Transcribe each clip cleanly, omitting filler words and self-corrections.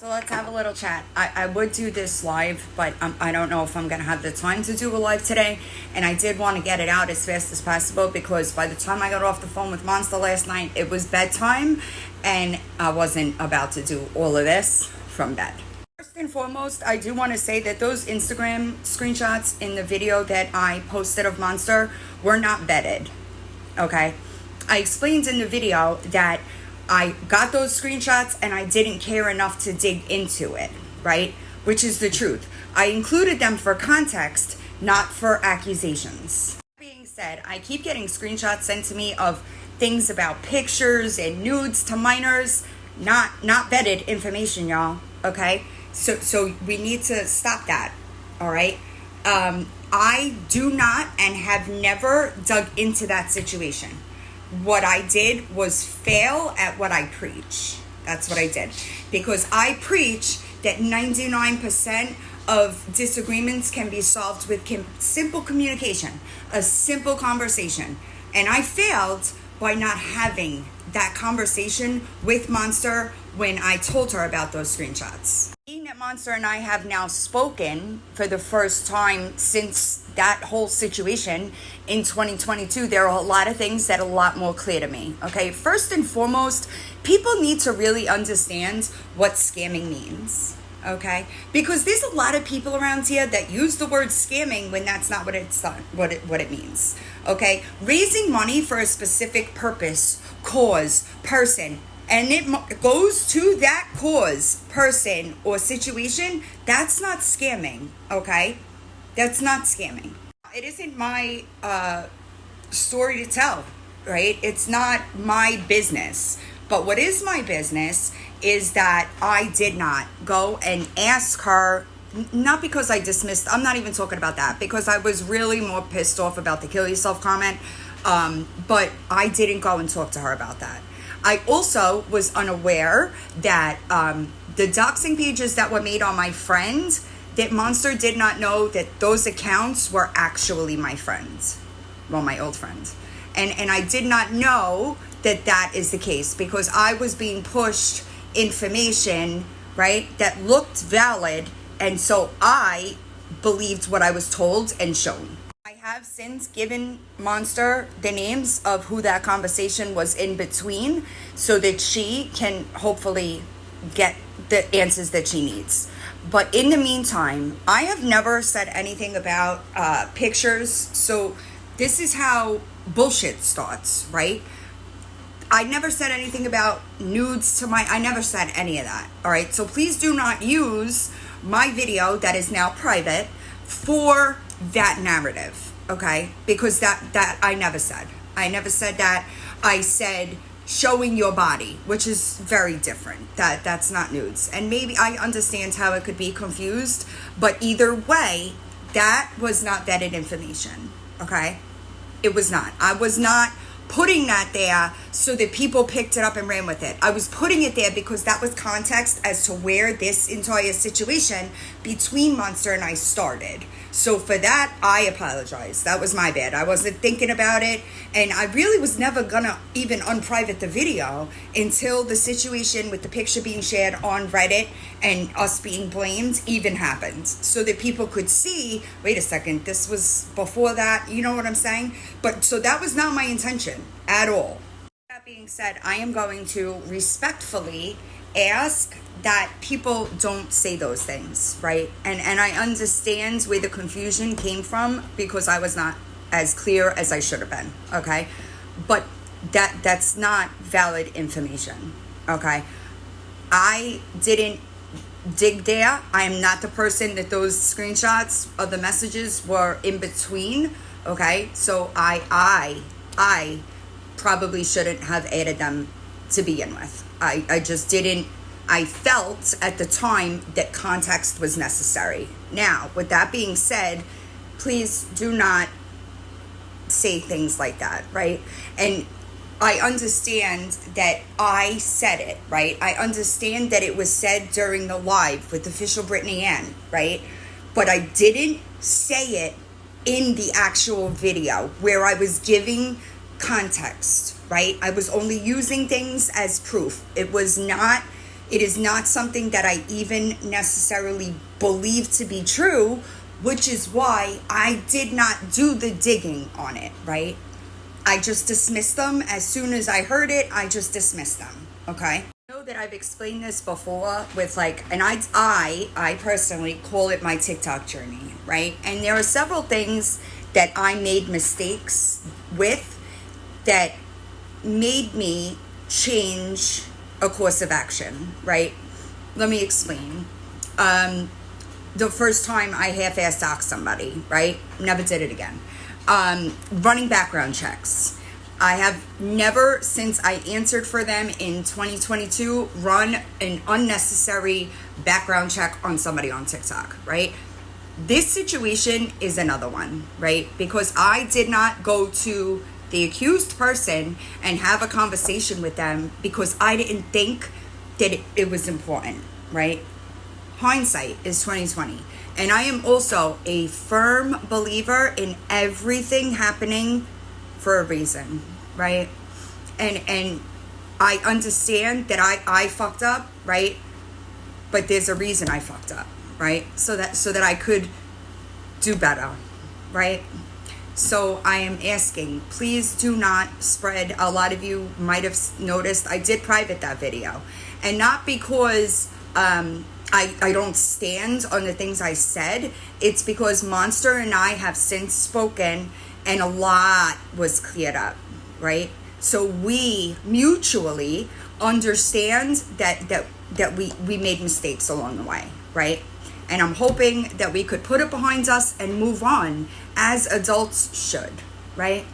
So let's have a little chat. I would do this live, but I don't know if I'm going to have the time to do a live today. And I did want to get it out as fast as possible because by the time I got off the phone with Monster last night, it was bedtime and I wasn't about to do all of this from bed. First and foremost, I do want to say that those Instagram screenshots in the video that I posted of Monster were not vetted, okay? I explained in the video that I got those screenshots and I didn't care enough to dig into it, right? Which is the truth. I included them for context, not for accusations. That being said, I keep getting screenshots sent to me of things about pictures and nudes to minors, not vetted information, y'all, okay? So we need to stop that, all right? I do not and have never dug into that situation. What I did was fail at what I preach. That's what I did. Because I preach that 99% of disagreements can be solved with simple communication, a simple conversation. And I failed by not having that conversation with Monster when I told her about those screenshots. Being that Monster and I have now spoken for the first time since that whole situation in 2022, there are a lot of things that are a lot more clear to me, okay? First and foremost, people need to really understand what scamming means, okay? Because there's a lot of people around here that use the word scamming when that's not what it means, okay? Raising money for a specific purpose, cause, person, and it goes to that cause, person, or situation, that's not scamming, okay? That's not scamming. It isn't my story to tell, right? It's not my business. But what is my business is that I did not go and ask her, not because I dismissed, I'm not even talking about that, because I was really more pissed off about the kill yourself comment, but I didn't go and talk to her about that. I also was unaware that the doxing pages that were made on my friend, that Monster did not know that those accounts were actually my friends. Well, my old friends. And I did not know that that is the case because I was being pushed information, right, that looked valid. And so I believed what I was told and shown. I have since given Monster the names of who that conversation was in between so that she can hopefully get the answers that she needs. But in the meantime, I have never said anything about pictures. So this is how bullshit starts, right? I never said anything about nudes to I never said any of that. All right. So please do not use my video that is now private for that narrative. Okay. Because that I never said. I never said that. I said showing your body, which is very different. That's not nudes. And maybe I understand how it could be confused, but either way, that was not vetted information, okay? It was not. I was not putting that there so that people picked it up and ran with it. I was putting it there because that was context as to where this entire situation between Monster and I started. So for that, I apologize. That was my bad. I wasn't thinking about it. And I really was never gonna even unprivate the video until the situation with the picture being shared on Reddit and us being blamed even happened. So that people could see, wait a second, this was before that, you know what I'm saying? But so that was not my intention at all. That being said, I am going to respectfully ask that people don't say those things, right? And I understand where the confusion came from because I was not as clear as I should have been, okay? But that's not valid information, okay? I didn't dig there. I am not the person that those screenshots of the messages were in between, okay? So I probably shouldn't have added them to begin with. I just didn't. I felt at the time that context was necessary. Now, with that being said, please do not say things like that, right? And I understand that I said it, right? I understand that it was said during the live with official Brittany Ann, right? But I didn't say it in the actual video where I was giving context, right? I was only using things as proof. It was not It is not something that I even necessarily believe to be true, which is why I did not do the digging on it, right? I just dismissed them. As soon as I heard it, I just dismissed them, okay? I know that I've explained this before with like, and I personally call it my TikTok journey, right? And there are several things that I made mistakes with that made me change a course of action, right? Let me explain. The first time I half-assed doxed somebody, right? Never did it again. Running background checks. I have never, since I answered for them in 2022, run an unnecessary background check on somebody on TikTok, right? This situation is another one, right? Because I did not go to the accused person and have a conversation with them because I didn't think that it was important, right? Hindsight is 2020. And I am also a firm believer in everything happening for a reason, right? And I understand that I fucked up, right? But there's a reason I fucked up, right? So that I could do better, right? So I am asking, please do not spread. A lot of you might have noticed I did private that video. And not because I don't stand on the things I said. It's because Monster and I have since spoken and a lot was cleared up, right? So we mutually understand that we made mistakes along the way, right? And I'm hoping that we could put it behind us and move on as adults should, right?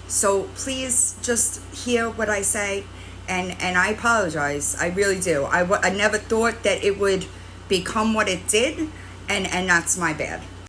So please just hear what I say. And I apologize. I really do. I never thought that it would become what it did. And that's my bad.